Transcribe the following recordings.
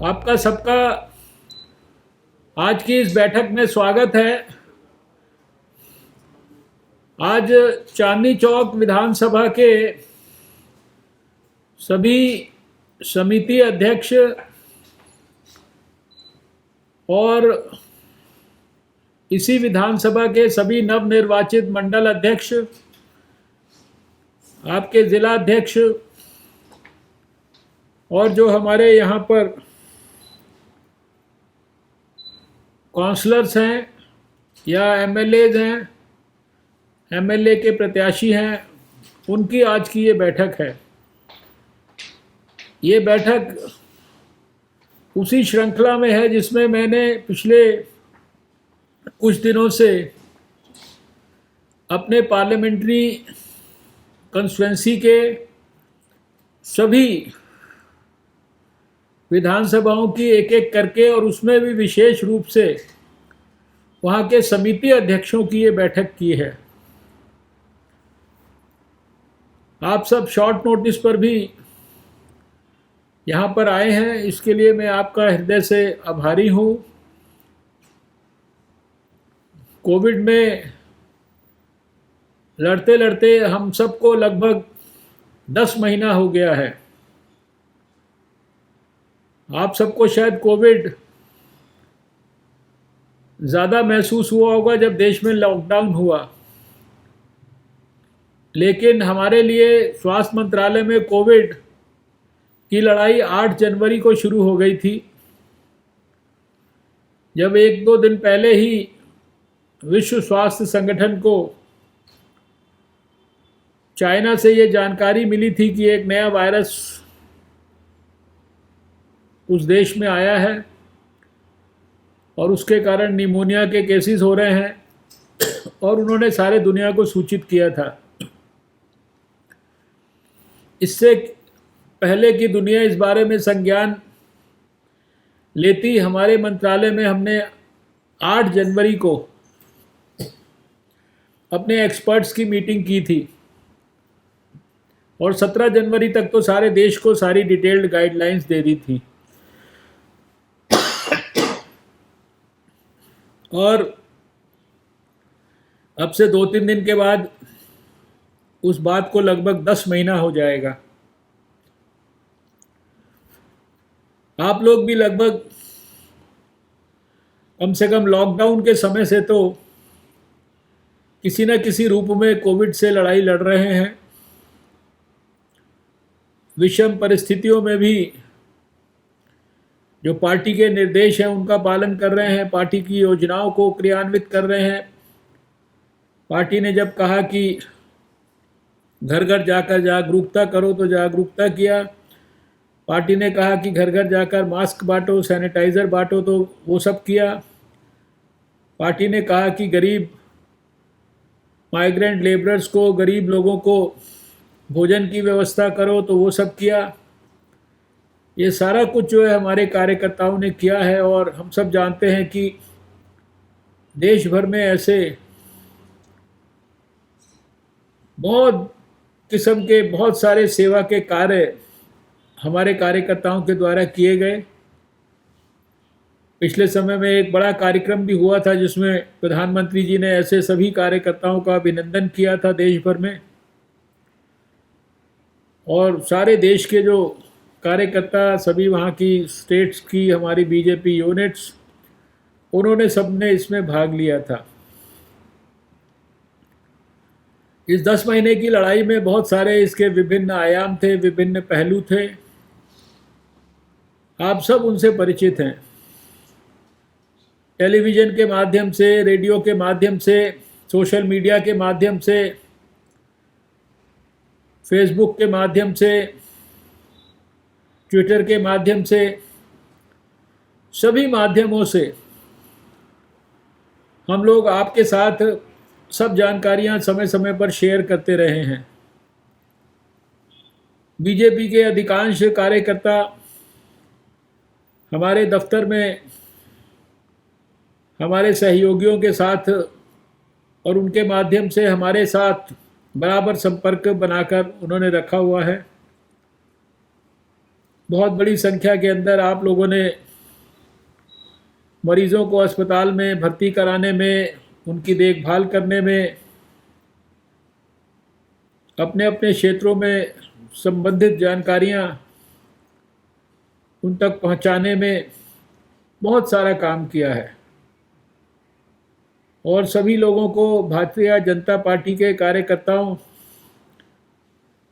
आपका सबका आज की इस बैठक में स्वागत है। आज चांदनी चौक विधानसभा के सभी समिति अध्यक्ष और इसी विधानसभा के सभी नवनिर्वाचित मंडल अध्यक्ष, आपके जिला अध्यक्ष और जो हमारे यहाँ पर काउंसलर्स हैं या एमएलएज हैं, एमएलए के प्रत्याशी हैं, उनकी आज की ये बैठक है। ये बैठक उसी श्रृंखला में है जिसमें मैंने पिछले कुछ दिनों से अपने पार्लियामेंट्री कंस्टिट्यूएंसी के सभी विधानसभाओं की एक एक करके और उसमें भी विशेष रूप से वहाँ के समिति अध्यक्षों की ये बैठक की है। आप सब शॉर्ट नोटिस पर भी यहाँ पर आए हैं, इसके लिए मैं आपका हृदय से आभारी हूँ। कोविड में लड़ते लड़ते हम सबको लगभग 10 महीना हो गया है। आप सबको शायद कोविड ज़्यादा महसूस हुआ होगा जब देश में लॉकडाउन हुआ, लेकिन हमारे लिए स्वास्थ्य मंत्रालय में कोविड की लड़ाई 8 जनवरी को शुरू हो गई थी, जब 1-2 दिन पहले ही विश्व स्वास्थ्य संगठन को चाइना से ये जानकारी मिली थी कि एक नया वायरस उस देश में आया है और उसके कारण निमोनिया के केसेस हो रहे हैं और उन्होंने सारे दुनिया को सूचित किया था। इससे पहले कि दुनिया इस बारे में संज्ञान लेती, हमारे मंत्रालय में हमने 8 जनवरी को अपने एक्सपर्ट्स की मीटिंग की थी और 17 जनवरी तक तो सारे देश को सारी डिटेल्ड गाइडलाइंस दे दी थी। और अब से 2-3 दिन के बाद उस बात को लगभग 10 महीना हो जाएगा। आप लोग भी लगभग कम से कम लॉकडाउन के समय से तो किसी न किसी रूप में कोविड से लड़ाई लड़ रहे हैं। विषम परिस्थितियों में भी जो पार्टी के निर्देश हैं उनका पालन कर रहे हैं, पार्टी की योजनाओं को क्रियान्वित कर रहे हैं। पार्टी ने जब कहा कि घर घर जाकर जागरूकता करो तो जागरूकता किया। पार्टी ने कहा कि घर घर जाकर मास्क बांटो, सैनिटाइज़र बांटो, तो वो सब किया। पार्टी ने कहा कि गरीब माइग्रेंट लेबरर्स को, गरीब लोगों को भोजन की व्यवस्था करो, तो वो सब किया। ये सारा कुछ जो है हमारे कार्यकर्ताओं ने किया है और हम सब जानते हैं कि देश भर में ऐसे बहुत किस्म के बहुत सारे सेवा के कार्य हमारे कार्यकर्ताओं के द्वारा किए गए। पिछले समय में एक बड़ा कार्यक्रम भी हुआ था जिसमें प्रधानमंत्री जी ने ऐसे सभी कार्यकर्ताओं का अभिनंदन किया था देश भर में, और सारे देश के जो कार्यकर्ता, सभी वहाँ की स्टेट्स की हमारी बीजेपी यूनिट्स, उन्होंने सबने इसमें भाग लिया था। इस 10 महीने की लड़ाई में बहुत सारे इसके विभिन्न आयाम थे, विभिन्न पहलू थे। आप सब उनसे परिचित हैं। टेलीविज़न के माध्यम से, रेडियो के माध्यम से, सोशल मीडिया के माध्यम से, फेसबुक के माध्यम से, ट्विटर के माध्यम से, सभी माध्यमों से हम लोग आपके साथ सब जानकारियां समय समय पर शेयर करते रहे हैं। बीजेपी के अधिकांश कार्यकर्ता हमारे दफ्तर में हमारे सहयोगियों के साथ और उनके माध्यम से हमारे साथ बराबर संपर्क बनाकर उन्होंने रखा हुआ है। बहुत बड़ी संख्या के अंदर आप लोगों ने मरीज़ों को अस्पताल में भर्ती कराने में, उनकी देखभाल करने में, अपने अपने क्षेत्रों में संबंधित जानकारियां उन तक पहुंचाने में बहुत सारा काम किया है। और सभी लोगों को भारतीय जनता पार्टी के कार्यकर्ताओं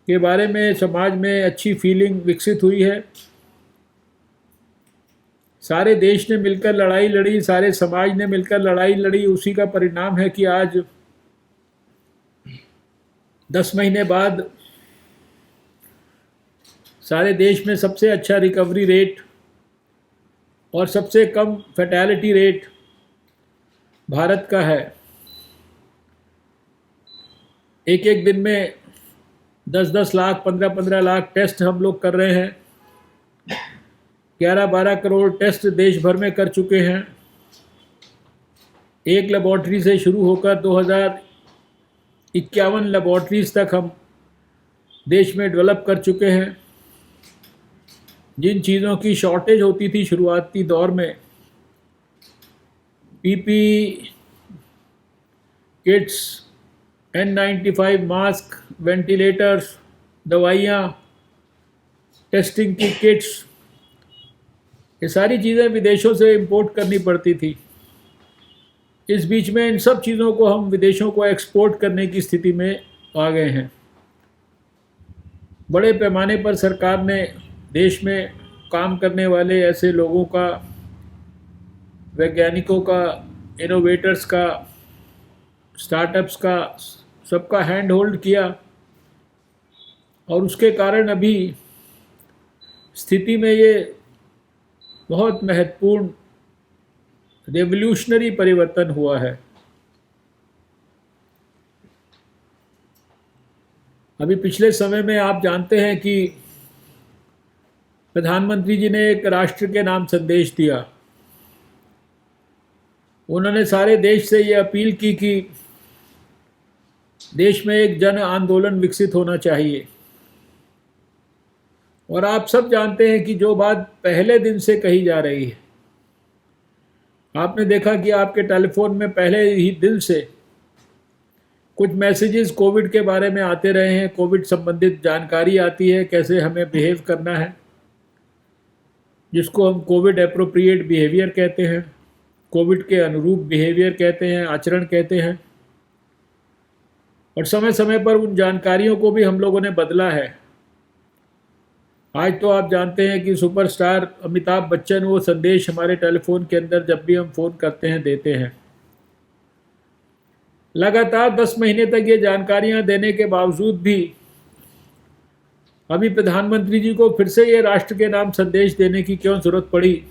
के बारे में समाज में अच्छी फीलिंग विकसित हुई है। सारे देश ने मिलकर लड़ाई लड़ी, सारे समाज ने मिलकर लड़ाई लड़ी, उसी का परिणाम है कि आज 10 महीने बाद सारे देश में सबसे अच्छा रिकवरी रेट और सबसे कम फैटेलिटी रेट भारत का है। एक एक दिन में 10-10 लाख, 15-15 लाख टेस्ट हम लोग कर रहे हैं। 11-12 करोड़ टेस्ट देश भर में कर चुके हैं। एक लेबॉर्ट्री से शुरू होकर 2051 लेबॉर्ट्रीज़ तक हम देश में डेवलप कर चुके हैं। जिन चीज़ों की शॉर्टेज होती थी शुरुआती दौर में, PP kits, N95 mask, ventilators, दवाइयाँ, टेस्टिंग की किट्स, ये सारी चीज़ें विदेशों से इंपोर्ट करनी पड़ती थी। इस बीच में इन सब चीज़ों को हम विदेशों को एक्सपोर्ट करने की स्थिति में आ गए हैं। बड़े पैमाने पर सरकार ने देश में काम करने वाले ऐसे लोगों का, वैज्ञानिकों का, इनोवेटर्स का, स्टार्टअप्स का, सबका हैंड होल्ड किया और उसके कारण अभी स्थिति में ये बहुत महत्वपूर्ण रेवोल्यूशनरी परिवर्तन हुआ है। अभी पिछले समय में आप जानते हैं कि प्रधानमंत्री जी ने एक राष्ट्र के नाम संदेश दिया। उन्होंने सारे देश से ये अपील की कि देश में एक जन आंदोलन विकसित होना चाहिए। और आप सब जानते हैं कि जो बात पहले दिन से कही जा रही है, आपने देखा कि आपके टेलीफोन में पहले ही दिन से कुछ मैसेजेस कोविड के बारे में आते रहे हैं। कोविड संबंधित जानकारी आती है, कैसे हमें बिहेव करना है, जिसको हम कोविड एप्रोप्रिएट बिहेवियर कहते हैं, कोविड के अनुरूप बिहेवियर कहते हैं, आचरण कहते हैं। और समय समय पर उन जानकारियों को भी हम लोगों ने बदला है। आज तो आप जानते हैं कि सुपरस्टार अमिताभ बच्चन वो संदेश हमारे टेलीफोन के अंदर जब भी हम फ़ोन करते हैं देते हैं। लगातार 10 महीने तक ये जानकारियां देने के बावजूद भी अभी प्रधानमंत्री जी को फिर से ये राष्ट्र के नाम संदेश देने की क्यों जरूरत पड़ी,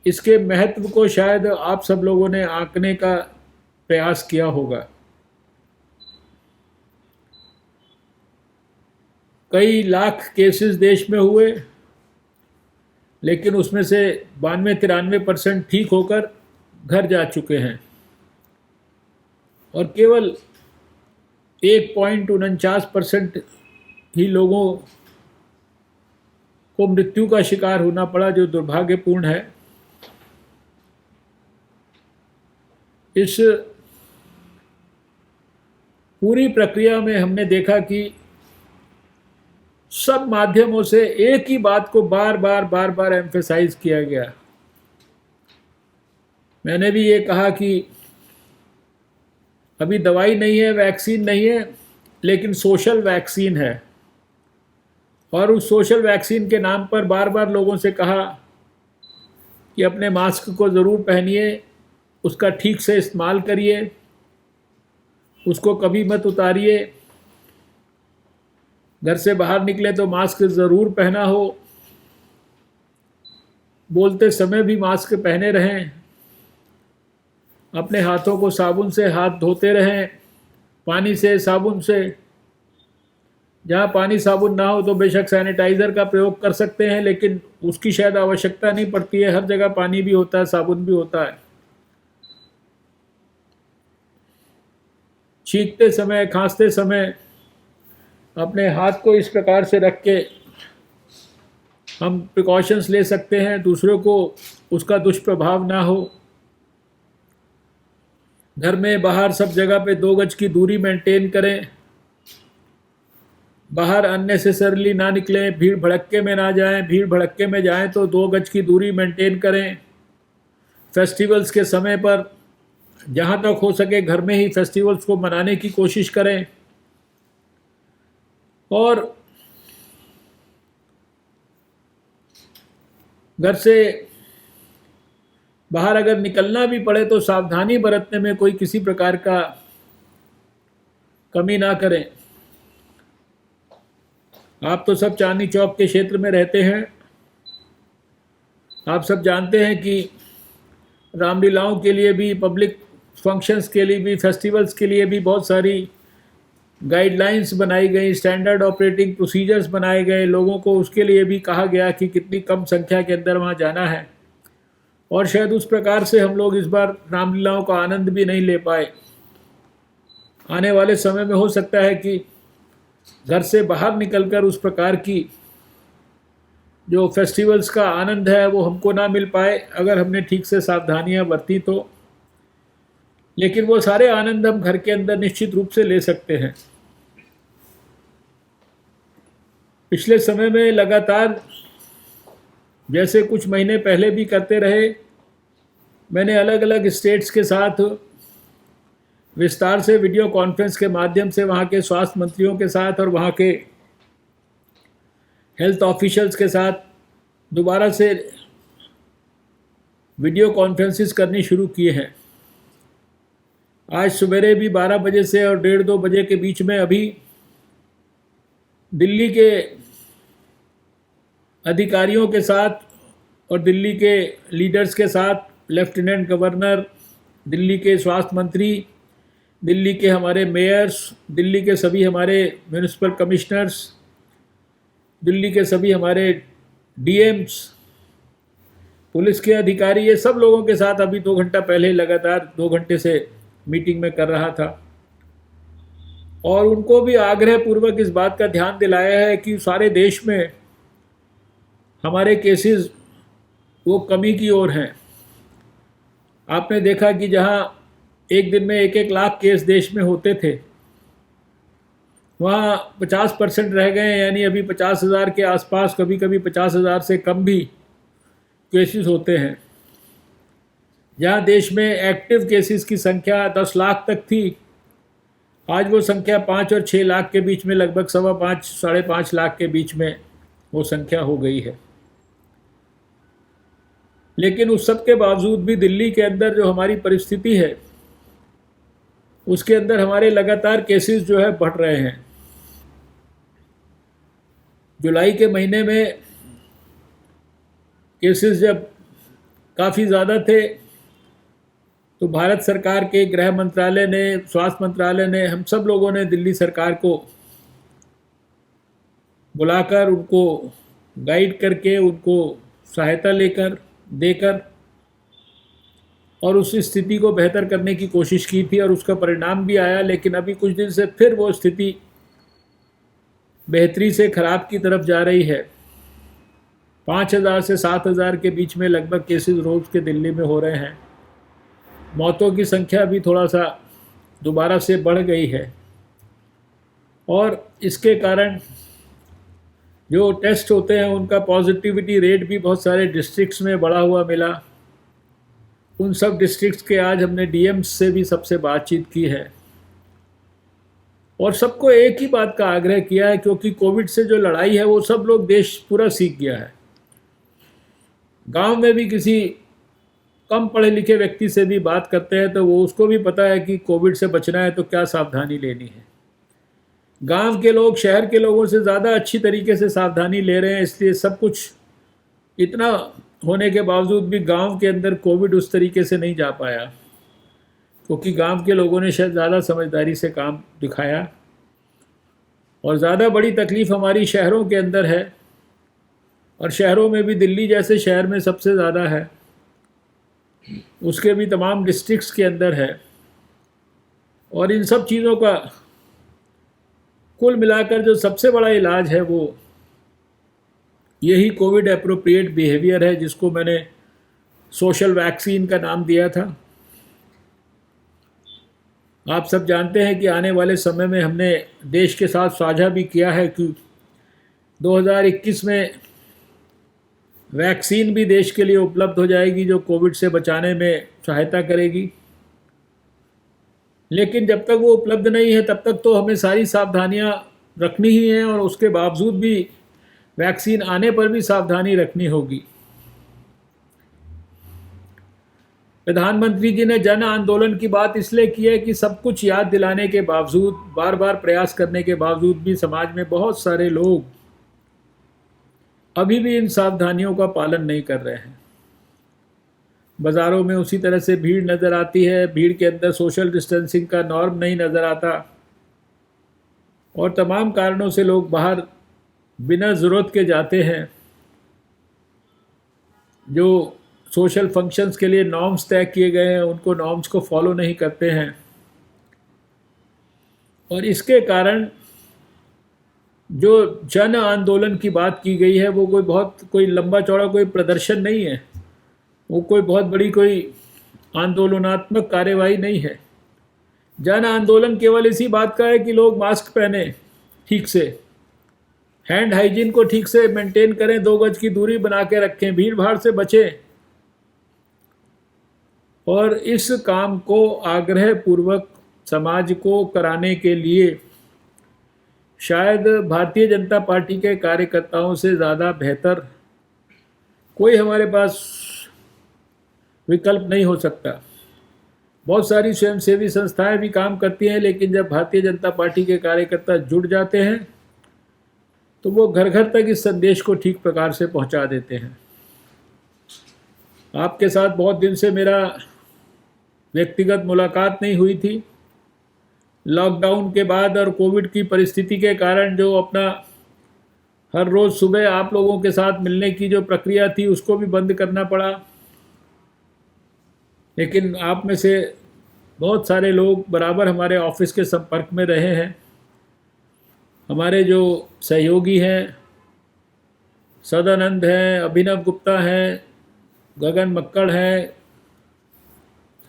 इसके महत्व को शायद आप सब लोगों ने आंकने का प्रयास किया होगा। कई लाख केसेस देश में हुए, लेकिन उसमें से 92-93% ठीक होकर घर जा चुके हैं और केवल 1.49% ही लोगों को मृत्यु का शिकार होना पड़ा, जो दुर्भाग्यपूर्ण है। इस पूरी प्रक्रिया में हमने देखा कि सब माध्यमों से एक ही बात को बार बार एम्फेसाइज किया गया। मैंने भी ये कहा कि अभी दवाई नहीं है, वैक्सीन नहीं है, लेकिन सोशल वैक्सीन है। और उस सोशल वैक्सीन के नाम पर बार बार लोगों से कहा कि अपने मास्क को ज़रूर पहनिए, उसका ठीक से इस्तेमाल करिए, उसको कभी मत उतारिए, घर से बाहर निकले तो मास्क ज़रूर पहना हो, बोलते समय भी मास्क पहने रहें, अपने हाथों को साबुन से हाथ धोते रहें, पानी से, साबुन से। जहाँ पानी साबुन ना हो तो बेशक सैनिटाइज़र का प्रयोग कर सकते हैं, लेकिन उसकी शायद आवश्यकता नहीं पड़ती है। हर जगह पानी भी होता है, साबुन भी होता है। छींकते समय, खांसते समय अपने हाथ को इस प्रकार से रख के हम प्रिकॉशंस ले सकते हैं, दूसरों को उसका दुष्प्रभाव ना हो। घर में बाहर सब जगह पे 2 गज की दूरी मेंटेन करें, बाहर अननेसेसरली ना निकलें, भीड़ भड़क्के में ना जाएं, भीड़ भड़क्के में जाएं तो 2 गज की दूरी मेंटेन करें। फेस्टिवल्स के समय पर जहाँ तक हो सके घर में ही फेस्टिवल्स को मनाने की कोशिश करें। और घर से बाहर अगर निकलना भी पड़े तो सावधानी बरतने में कोई किसी प्रकार का कमी ना करें। आप तो सब चांदनी चौक के क्षेत्र में रहते हैं, आप सब जानते हैं कि रामलीलाओं के लिए भी, पब्लिक फंक्शंस के लिए भी, फेस्टिवल्स के लिए भी बहुत सारी गाइडलाइंस बनाई गई, स्टैंडर्ड ऑपरेटिंग प्रोसीजर्स बनाए गए। लोगों को उसके लिए भी कहा गया कि कितनी कम संख्या के अंदर वहाँ जाना है, और शायद उस प्रकार से हम लोग इस बार रामलीलाओं का आनंद भी नहीं ले पाए। आने वाले समय में हो सकता है कि घर से बाहर निकलकर उस प्रकार की जो फेस्टिवल्स का आनंद है वो हमको ना मिल पाए, अगर हमने ठीक से सावधानियां बरती तो। लेकिन वो सारे आनंद हम घर के अंदर निश्चित रूप से ले सकते हैं। पिछले समय में लगातार, जैसे कुछ महीने पहले भी करते रहे, मैंने अलग अलग स्टेट्स के साथ विस्तार से वीडियो कॉन्फ्रेंस के माध्यम से वहाँ के स्वास्थ्य मंत्रियों के साथ और वहाँ के हेल्थ ऑफिशियल्स के साथ दोबारा से वीडियो कॉन्फ्रेंसेस करनी शुरू किए हैं। आज सवेरे भी 12 बजे से और 1:30-2 बजे के बीच में अभी दिल्ली के अधिकारियों के साथ और दिल्ली के लीडर्स के साथ, लेफ्टिनेंट गवर्नर, दिल्ली के स्वास्थ्य मंत्री, दिल्ली के हमारे मेयर्स, दिल्ली के सभी हमारे म्यूनिसिपल कमिश्नर्स, दिल्ली के सभी हमारे डीएम्स, पुलिस के अधिकारी, ये सब लोगों के साथ अभी 2 घंटा पहले लगातार 2 घंटे से मीटिंग में कर रहा था। और उनको भी आग्रह पूर्वक इस बात का ध्यान दिलाया है कि सारे देश में हमारे केसेस वो कमी की ओर हैं। आपने देखा कि जहां एक दिन में 1-1 लाख केस देश में होते थे, वहाँ 50% रह गए, यानी अभी 50,000 के आसपास, कभी कभी 50,000 से कम भी केसेस होते हैं। जहाँ देश में एक्टिव केसेस की संख्या 10 लाख तक थी, आज वो संख्या 5 और 6 लाख के बीच में, लगभग 5.25 साढ़े 5 लाख के बीच में वो संख्या हो गई है। लेकिन उस सब के बावजूद भी दिल्ली के अंदर जो हमारी परिस्थिति है, उसके अंदर हमारे लगातार केसेस जो है बढ़ रहे हैं। जुलाई के महीने में केसेस जब काफ़ी ज़्यादा थे तो भारत सरकार के गृह मंत्रालय ने, स्वास्थ्य मंत्रालय ने, हम सब लोगों ने दिल्ली सरकार को बुलाकर उनको गाइड करके, उनको सहायता देकर और उस स्थिति को बेहतर करने की कोशिश की थी, और उसका परिणाम भी आया। लेकिन अभी कुछ दिन से फिर वो स्थिति बेहतरी से ख़राब की तरफ जा रही है। 5,000 से 7,000 के बीच में लगभग केसेस रोज़ के दिल्ली में हो रहे हैं। मौतों की संख्या भी थोड़ा सा दोबारा से बढ़ गई है, और इसके कारण जो टेस्ट होते हैं उनका पॉजिटिविटी रेट भी बहुत सारे डिस्ट्रिक्ट्स में बढ़ा हुआ मिला। उन सब डिस्ट्रिक्ट्स के आज हमने डीएम्स से भी सबसे बातचीत की है, और सबको एक ही बात का आग्रह किया है, क्योंकि कोविड से जो लड़ाई है वो सब लोग, देश पूरा सीख गया है। गांव में भी किसी कम पढ़े लिखे व्यक्ति से भी बात करते हैं तो वो, उसको भी पता है कि कोविड से बचना है तो क्या सावधानी लेनी है। गांव के लोग शहर के लोगों से ज़्यादा अच्छी तरीके से सावधानी ले रहे हैं। इसलिए सब कुछ इतना होने के बावजूद भी गांव के अंदर कोविड उस तरीके से नहीं जा पाया, क्योंकि गांव के लोगों ने शायद ज़्यादा समझदारी से काम दिखाया। और ज़्यादा बड़ी तकलीफ़ हमारी शहरों के अंदर है, और शहरों में भी दिल्ली जैसे शहर में सबसे ज़्यादा है, उसके भी तमाम डिस्ट्रिक्ट्स के अंदर है। और इन सब चीज़ों का कुल मिलाकर जो सबसे बड़ा इलाज है वो यही कोविड एप्रोप्रिएट बिहेवियर है जिसको मैंने सोशल वैक्सीन का नाम दिया था। आप सब जानते हैं कि आने वाले समय में हमने देश के साथ साझा भी किया है कि 2021 में वैक्सीन भी देश के लिए उपलब्ध हो जाएगी जो कोविड से बचाने में सहायता करेगी। लेकिन जब तक वो उपलब्ध नहीं है तब तक तो हमें सारी सावधानियां रखनी ही हैं, और उसके बावजूद भी वैक्सीन आने पर भी सावधानी रखनी होगी। प्रधानमंत्री जी ने जन आंदोलन की बात इसलिए की है कि सब कुछ याद दिलाने के बावजूद, बार बार प्रयास करने के बावजूद भी समाज में बहुत सारे लोग अभी भी इन सावधानियों का पालन नहीं कर रहे हैं। बाज़ारों में उसी तरह से भीड़ नज़र आती है, भीड़ के अंदर सोशल डिस्टेंसिंग का नॉर्म नहीं नज़र आता, और तमाम कारणों से लोग बाहर बिना ज़रूरत के जाते हैं। जो सोशल फंक्शंस के लिए नॉर्म्स तय किए गए हैं उनको नॉर्म्स को फॉलो नहीं करते हैं, और इसके कारण जो जन आंदोलन की बात की गई है वो कोई लंबा चौड़ा कोई प्रदर्शन नहीं है, वो कोई बहुत बड़ी कोई आंदोलनात्मक कार्यवाही नहीं है। जन आंदोलन केवल इसी बात का है कि लोग मास्क पहने, ठीक से हैंड हाइजीन को ठीक से मेंटेन करें, 2 गज की दूरी बना के रखें, भीड़ भाड़ से बचें, और इस काम को आग्रह पूर्वक समाज को कराने के लिए शायद भारतीय जनता पार्टी के कार्यकर्ताओं से ज़्यादा बेहतर कोई हमारे पास विकल्प नहीं हो सकता। बहुत सारी स्वयंसेवी संस्थाएं भी काम करती हैं, लेकिन जब भारतीय जनता पार्टी के कार्यकर्ता जुट जाते हैं तो वो घर घर तक इस संदेश को ठीक प्रकार से पहुंचा देते हैं। आपके साथ बहुत दिन से मेरा व्यक्तिगत मुलाकात नहीं हुई थी। लॉकडाउन के बाद और कोविड की परिस्थिति के कारण जो अपना हर रोज़ सुबह आप लोगों के साथ मिलने की जो प्रक्रिया थी उसको भी बंद करना पड़ा। लेकिन आप में से बहुत सारे लोग बराबर हमारे ऑफिस के संपर्क में रहे हैं। हमारे जो सहयोगी हैं, सदानंद हैं, अभिनव गुप्ता हैं, गगन मक्कड़ हैं,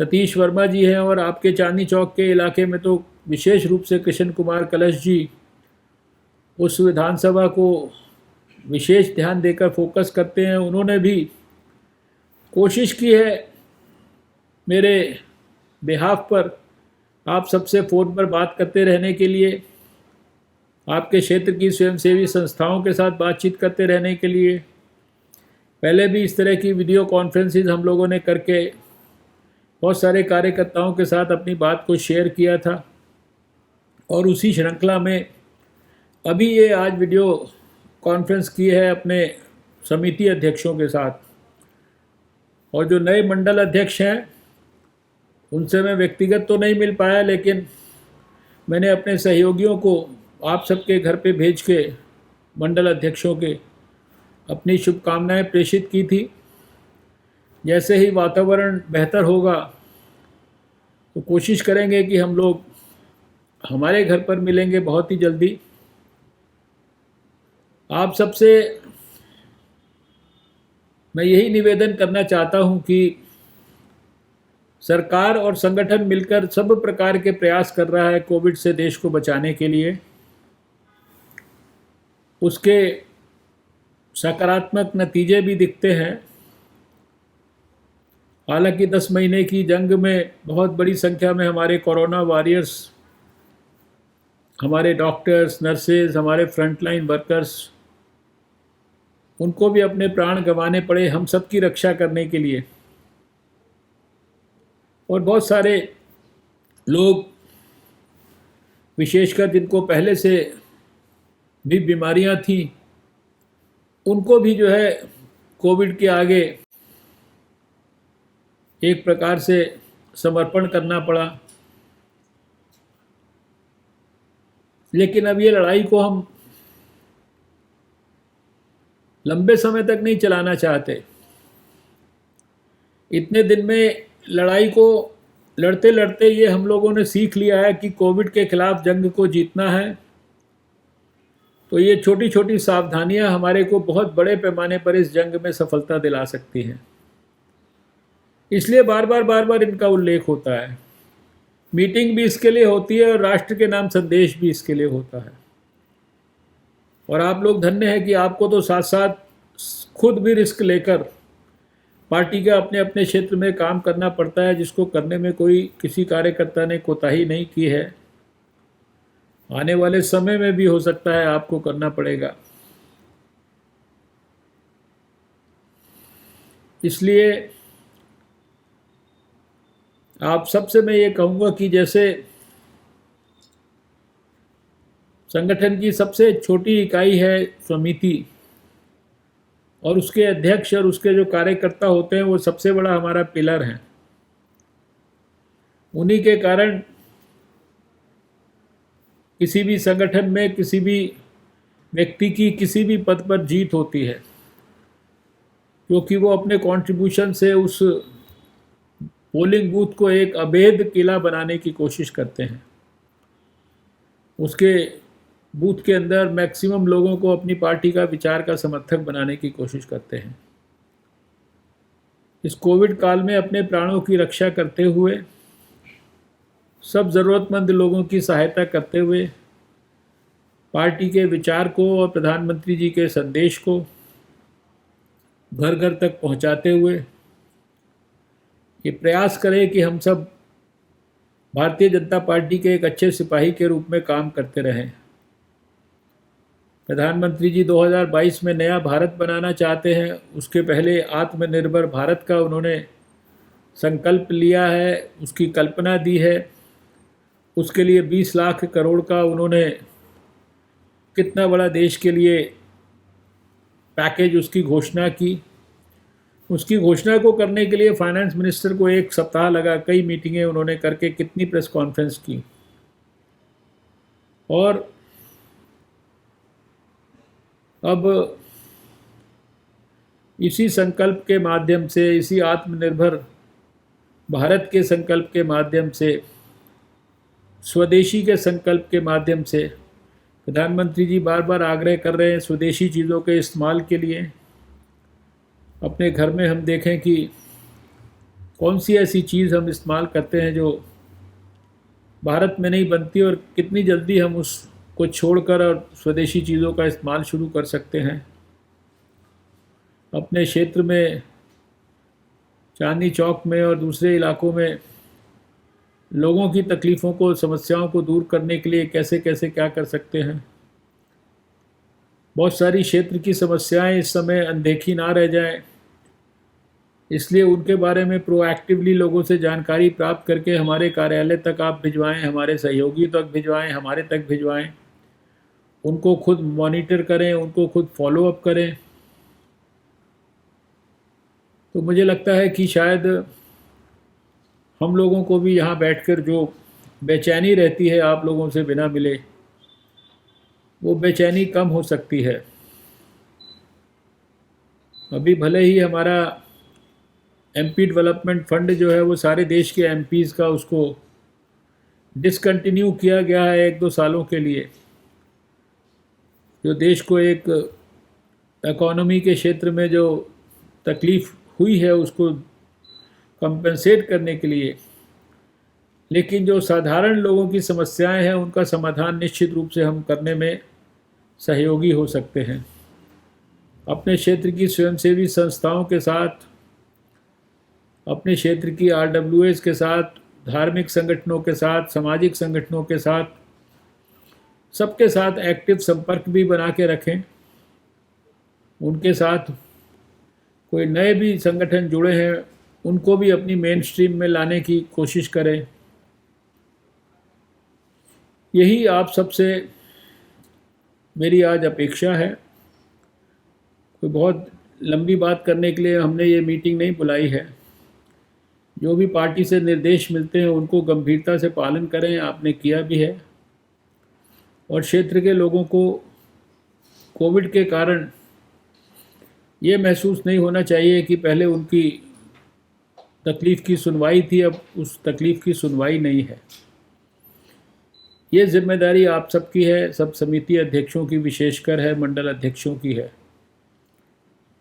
सतीश वर्मा जी हैं, और आपके चांदनी चौक के इलाके में तो विशेष रूप से कृष्ण कुमार कलश जी उस विधानसभा को विशेष ध्यान देकर फोकस करते हैं। उन्होंने भी कोशिश की है मेरे बिहाफ पर आप सबसे फ़ोन पर बात करते रहने के लिए, आपके क्षेत्र की स्वयंसेवी संस्थाओं के साथ बातचीत करते रहने के लिए। पहले भी इस तरह की वीडियो कॉन्फ्रेंसेस हम लोगों ने करके बहुत सारे कार्यकर्ताओं के साथ अपनी बात को शेयर किया था, और उसी श्रृंखला में अभी ये आज वीडियो कॉन्फ्रेंस की है अपने समिति अध्यक्षों के साथ। और जो नए मंडल अध्यक्ष हैं उनसे मैं व्यक्तिगत तो नहीं मिल पाया, लेकिन मैंने अपने सहयोगियों को आप सबके घर पे भेज के मंडल अध्यक्षों के अपनी शुभकामनाएं प्रेषित की थी। जैसे ही वातावरण बेहतर होगा तो कोशिश करेंगे कि हम लोग हमारे घर पर मिलेंगे बहुत ही जल्दी। आप सबसे मैं यही निवेदन करना चाहता हूं कि सरकार और संगठन मिलकर सब प्रकार के प्रयास कर रहा है कोविड से देश को बचाने के लिए। उसके सकारात्मक नतीजे भी दिखते हैं। हालांकि 10 महीने की जंग में बहुत बड़ी संख्या में हमारे कोरोना वॉरियर्स, हमारे डॉक्टर्स, नर्सेज, हमारे फ्रंटलाइन वर्कर्स, उनको भी अपने प्राण गंवाने पड़े हम सब की रक्षा करने के लिए। और बहुत सारे लोग, विशेषकर जिनको पहले से भी बीमारियां थी, उनको भी जो है कोविड के आगे एक प्रकार से समर्पण करना पड़ा। लेकिन अब ये लड़ाई को हम लंबे समय तक नहीं चलाना चाहते। इतने दिन में लड़ाई को लड़ते लड़ते ये हम लोगों ने सीख लिया है कि कोविड के खिलाफ जंग को जीतना है तो ये छोटी छोटी सावधानियां हमारे को बहुत बड़े पैमाने पर इस जंग में सफलता दिला सकती हैं। इसलिए बार बार इनका उल्लेख होता है। मीटिंग भी इसके लिए होती है और राष्ट्र के नाम संदेश भी इसके लिए होता है। और आप लोग धन्य हैं कि आपको तो साथ साथ खुद भी रिस्क लेकर पार्टी का अपने अपने क्षेत्र में काम करना पड़ता है, जिसको करने में कोई किसी कार्यकर्ता ने कोताही नहीं की है। आने वाले समय में भी हो सकता है आपको करना पड़ेगा। इसलिए आप सबसे मैं ये कहूँगा कि जैसे संगठन की सबसे छोटी इकाई है समिति, और उसके अध्यक्ष और उसके जो कार्यकर्ता होते हैं वो सबसे बड़ा हमारा पिलर हैं। उन्हीं के कारण किसी भी संगठन में किसी भी व्यक्ति की किसी भी पद पर जीत होती है, क्योंकि वो अपने कंट्रीब्यूशन से उस पोलिंग बूथ को एक अभेद किला बनाने की कोशिश करते हैं। उसके बूथ के अंदर मैक्सिमम लोगों को अपनी पार्टी का विचार का समर्थक बनाने की कोशिश करते हैं। इस कोविड काल में अपने प्राणों की रक्षा करते हुए, सब ज़रूरतमंद लोगों की सहायता करते हुए, पार्टी के विचार को और प्रधानमंत्री जी के संदेश को घर घर तक पहुंचाते हुए ये प्रयास करें कि हम सब भारतीय जनता पार्टी के एक अच्छे सिपाही के रूप में काम करते रहें। प्रधानमंत्री जी 2022 में नया भारत बनाना चाहते हैं। उसके पहले आत्मनिर्भर भारत का उन्होंने संकल्प लिया है, उसकी कल्पना दी है। उसके लिए 20 लाख करोड़ का उन्होंने कितना बड़ा देश के लिए पैकेज उसकी घोषणा की। उसकी घोषणा को करने के लिए फाइनेंस मिनिस्टर को 1 सप्ताह लगा, कई मीटिंगें उन्होंने करके कितनी प्रेस कॉन्फ्रेंस की। और अब इसी संकल्प के माध्यम से, इसी आत्मनिर्भर भारत के संकल्प के माध्यम से, स्वदेशी के संकल्प के माध्यम से प्रधानमंत्री जी बार बार आग्रह कर रहे हैं स्वदेशी चीज़ों के इस्तेमाल के लिए। अपने घर में हम देखें कि कौन सी ऐसी चीज़ हम इस्तेमाल करते हैं जो भारत में नहीं बनती, और कितनी जल्दी हम उसको छोड़कर और स्वदेशी चीज़ों का इस्तेमाल शुरू कर सकते हैं। अपने क्षेत्र में, चांदनी चौक में और दूसरे इलाकों में लोगों की तकलीफ़ों को, समस्याओं को दूर करने के लिए कैसे कैसे क्या कर सकते हैं। बहुत सारी क्षेत्र की समस्याएं इस समय अनदेखी ना रह जाएं, इसलिए उनके बारे में प्रोएक्टिवली लोगों से जानकारी प्राप्त करके हमारे कार्यालय तक आप भिजवाएं, हमारे सहयोगी तक भिजवाएं, हमारे तक भिजवाएं। उनको खुद मॉनिटर करें, उनको खुद फॉलो अप करें। तो मुझे लगता है कि शायद हम लोगों को भी यहाँ बैठकर जो बेचैनी रहती है आप लोगों से बिना मिले, वो बेचैनी कम हो सकती है। अभी भले ही हमारा एमपी डेवलपमेंट फंड जो है वो सारे देश के एमपीज़ का उसको डिसकंटिन्यू किया गया है 1-2 सालों के लिए, जो देश को एक इकोनॉमी के क्षेत्र में जो तकलीफ़ हुई है उसको कंपेंसेट करने के लिए। लेकिन जो साधारण लोगों की समस्याएं हैं उनका समाधान निश्चित रूप से हम करने में सहयोगी हो सकते हैं। अपने क्षेत्र की स्वयंसेवी संस्थाओं के साथ, अपने क्षेत्र की आरडब्ल्यूएस के साथ, धार्मिक संगठनों के साथ, सामाजिक संगठनों के साथ, सबके साथ एक्टिव संपर्क भी बना के रखें। उनके साथ कोई नए भी संगठन जुड़े हैं उनको भी अपनी मेन स्ट्रीम में लाने की कोशिश करें। यही आप सबसे मेरी आज अपेक्षा है। कोई बहुत लंबी बात करने के लिए हमने ये मीटिंग नहीं बुलाई है। जो भी पार्टी से निर्देश मिलते हैं उनको गंभीरता से पालन करें, आपने किया भी है। और क्षेत्र के लोगों को कोविड के कारण ये महसूस नहीं होना चाहिए कि पहले उनकी तकलीफ़ की सुनवाई थी, अब उस तकलीफ़ की सुनवाई नहीं है। ये जिम्मेदारी आप सबकी है, सब समिति अध्यक्षों की विशेषकर है, मंडल अध्यक्षों की है।